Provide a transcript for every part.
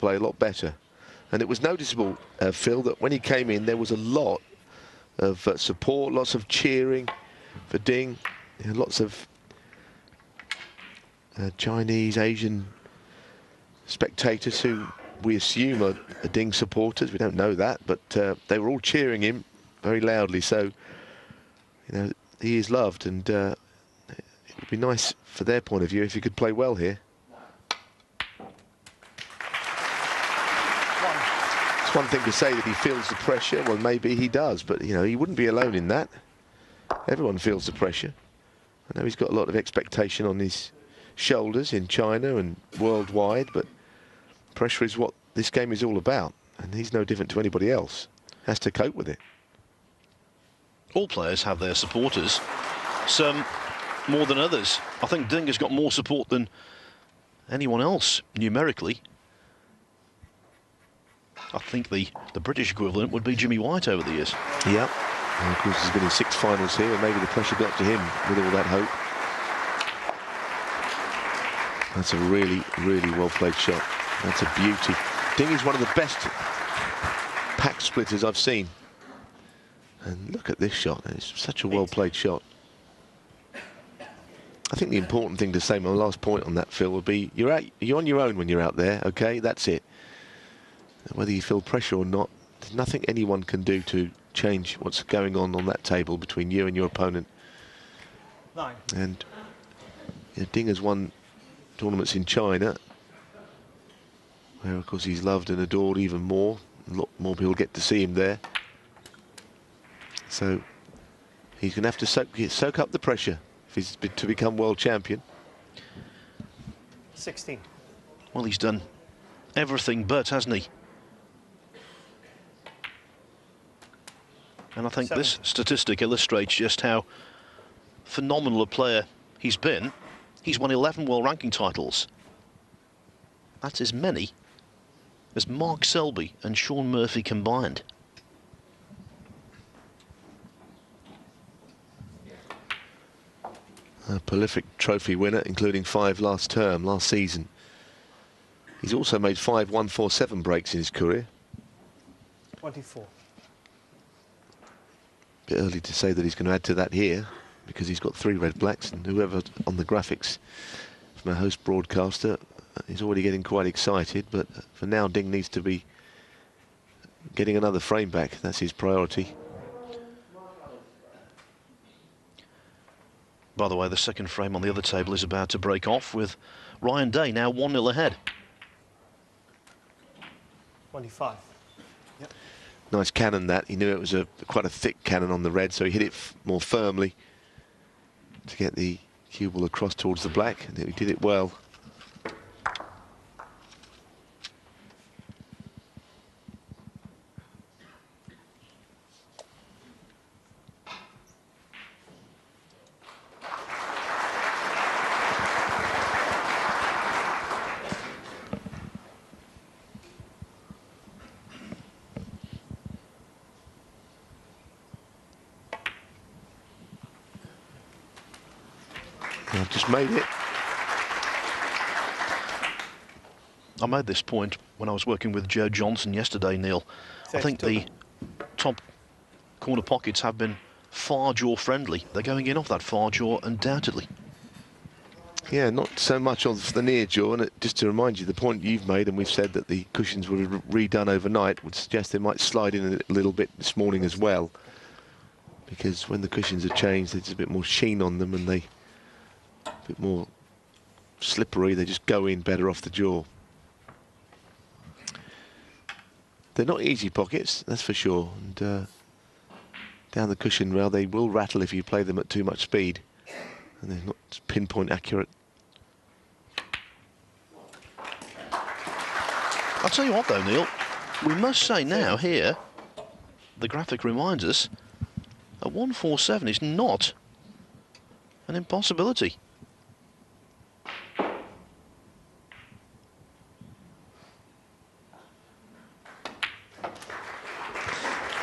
play a lot better. And it was noticeable, Phil, that when he came in, there was a lot of support, lots of cheering for Ding. You know, lots of Chinese, Asian spectators who we assume are Ding supporters. We don't know that, but they were all cheering him very loudly. So, you know, he is loved, and it would be nice for their point of view if he could play well here. It's one thing to say that he feels the pressure. Well, maybe he does, but, you know, he wouldn't be alone in that. Everyone feels the pressure. I know he's got a lot of expectation on his shoulders in China and worldwide, but pressure is what this game is all about, and he's no different to anybody else. Has to cope with it. All players have their supporters, some more than others. I think Ding has got more support than anyone else numerically. I think the British equivalent would be Jimmy White over the years. Yeah, and of course he's been in 6 finals here, and maybe the pressure got to him with all that hope. That's a really, really well played shot. That's a beauty. Ding is one of the best pack splitters I've seen. And look at this shot. It's such a well played shot. I think the important thing to say, my last point on that, Phil, would be you're on your own when you're out there, okay? That's it. Whether you feel pressure or not, there's nothing anyone can do to change what's going on that table between you and your opponent. 9. And you know, Ding has won tournaments in China, where of course he's loved and adored even more. A lot more people get to see him there. So he's going to have to soak up the pressure if he's to become world champion. 16. Well, he's done everything but, hasn't he? And I think 7. this statistic illustrates just how phenomenal a player he's been. He's won 11 world ranking titles. That's as many as Mark Selby and Shaun Murphy combined. A prolific trophy winner, including 5 last season. He's also made 5 1-4-7 breaks in his career. 24. Bit early to say that he's going to add to that here, because he's got 3 red blacks, and whoever on the graphics from our host broadcaster is already getting quite excited. But for now, Ding needs to be getting another frame back. That's his priority. By the way, the second frame on the other table is about to break off, with Ryan Day now 1-0 ahead. 25. Yep. Nice cannon that. He knew it was quite a thick cannon on the red, so he hit it more firmly to get the cue ball across towards the black, and he did it well. I've just made it. I made this point when I was working with Joe Johnson yesterday, Neil. I think the top corner pockets have been far jaw friendly. They're going in off that far jaw undoubtedly. Yeah, not so much off the near jaw. And just to remind you, the point you've made, and we've said that the cushions were redone overnight, would suggest they might slide in a little bit this morning as well. Because when the cushions are changed, there's a bit more sheen on them, and they a bit more slippery. They just go in better off the jaw. They're not easy pockets, that's for sure. And down the cushion rail, they will rattle if you play them at too much speed, and they're not pinpoint accurate. I'll tell you what though, Neil, we must say now here, the graphic reminds us, a 1-4-7 is not an impossibility.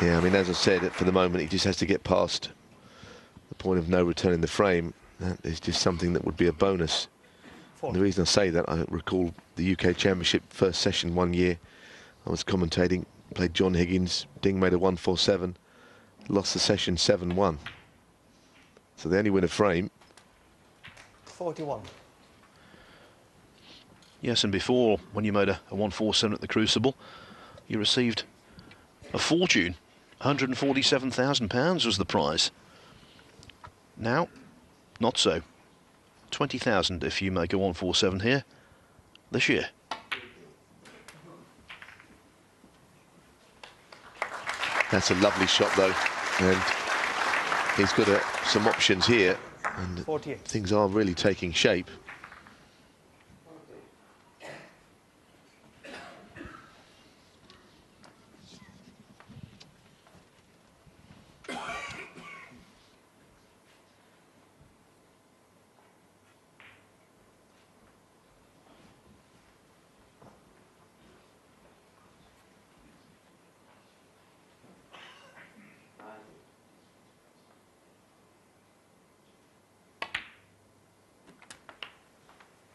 Yeah, I mean, as I said, for the moment, he just has to get past the point of no return in the frame. That is just something that would be a bonus 40. The reason I say that, I recall the UK Championship first session one year. I was commentating, played John Higgins. Ding made a 147, lost the session 7-1. So they only win a frame. 41. Yes, and before, when you made a 147 at the Crucible, you received a fortune. £147,000 was the prize. Now, not so. 20,000 if you make a 147 here this year. That's a lovely shot, though, and he's got some options here, and 48. things are really taking shape.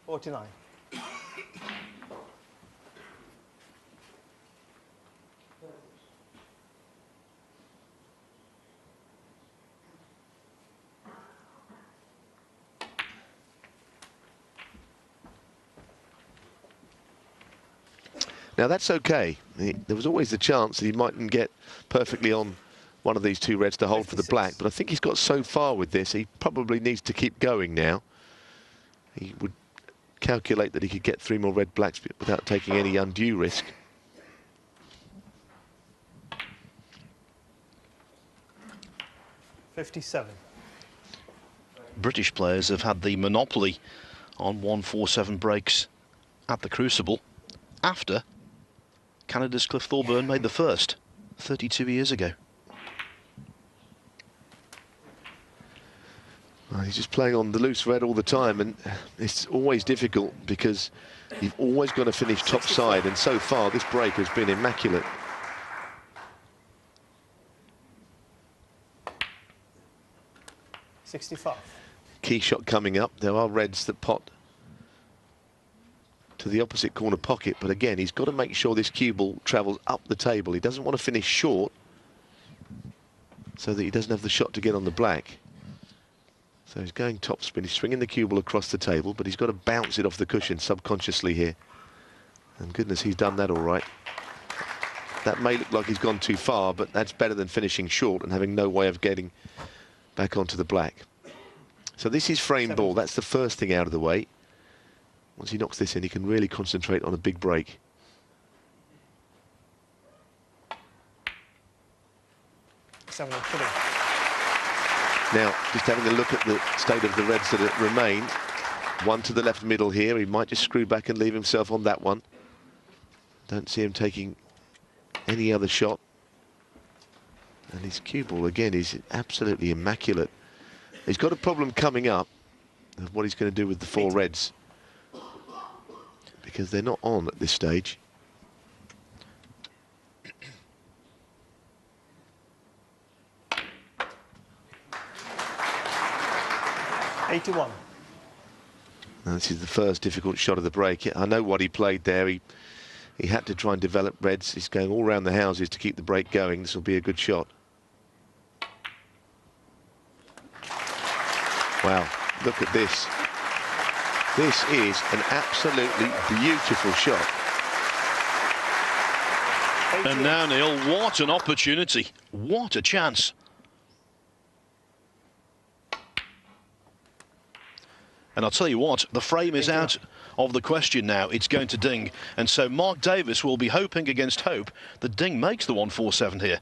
$49. Now that's okay. There was always the chance that he mightn't get perfectly on one of these two reds to hold 56. for the black, but I think he's got so far with this, he probably needs to keep going now. He would calculate that he could get 3 more red blacks without taking any undue risk. $57. British players have had the monopoly on 147 breaks at the Crucible after Canada's Cliff Thorburn made the first 32 years ago. Well, he's just playing on the loose red all the time, and it's always difficult because you've always got to finish top side, and so far this break has been immaculate. $65. Key shot coming up. There are reds that pot to the opposite corner pocket, but again, he's got to make sure this cue ball travels up the table. He doesn't want to finish short so that he doesn't have the shot to get on the black. So he's going topspin, he's swinging the cue ball across the table, but he's got to bounce it off the cushion subconsciously here. And goodness, he's done that all right. That may look like he's gone too far, but that's better than finishing short and having no way of getting back onto the black. So this is frame ball. That's the first thing out of the way. Once he knocks this in, he can really concentrate on a big break. Now, just having a look at the state of the reds that remain. One to the left middle here. He might just screw back and leave himself on that one. Don't see him taking any other shot. And his cue ball, again, is absolutely immaculate. He's got a problem coming up of what he's going to do with the 4 reds, because they're not on at this stage. $81. Now, this is the first difficult shot of the break. I know what he played there. He had to try and develop reds. He's going all around the houses to keep the break going. This will be a good shot. Wow, look at this. This is an absolutely beautiful shot. And now, Neil, what an opportunity. What a chance. And I'll tell you what, the frame is out of the question now. It's going to ding. And so Mark Davis will be hoping against hope that Ding makes the 147 here.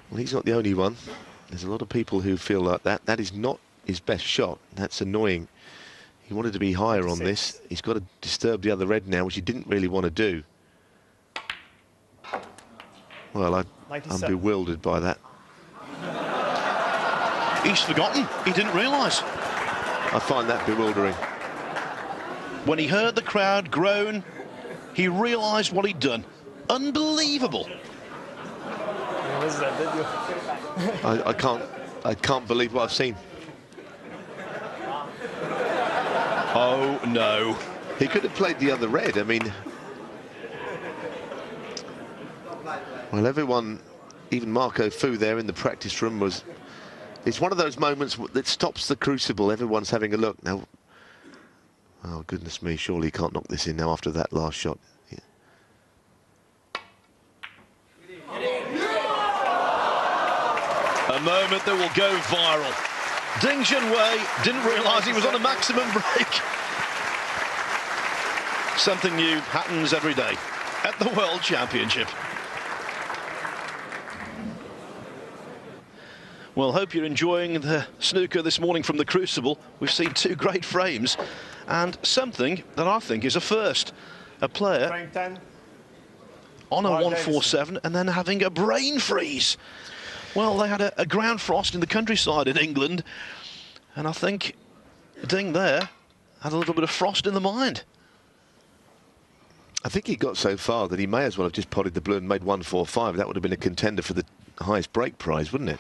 Well, he's not the only one. There's a lot of people who feel like that. That is not his best shot. That's annoying. He wanted to be higher on this. He's got to disturb the other red now, which he didn't really want to do. Well, I'm bewildered by that. He's forgotten. He didn't realise. I find that bewildering. When he heard the crowd groan, he realised what he'd done. Unbelievable. I can't believe what I've seen. Oh, no. He could have played the other red. I mean, well, everyone, even Marco Fu there in the practice room was... It's one of those moments that stops the crucible. Everyone's having a look. Now, oh, goodness me, surely he can't knock this in now after that last shot. Yeah. A moment that will go viral. Ding Junhui didn't realise he was on a maximum break. Something new happens every day at the World Championship. Well, hope you're enjoying the snooker this morning from the Crucible. We've seen two great frames and something that I think is a first. A player Frame 10. on a Mark 147 and then having a brain freeze. Well, they had a ground frost in the countryside in England, and I think Ding there had a little bit of frost in the mind. I think he got so far that he may as well have just potted the blue and made 145. That would have been a contender for the highest break prize, wouldn't it?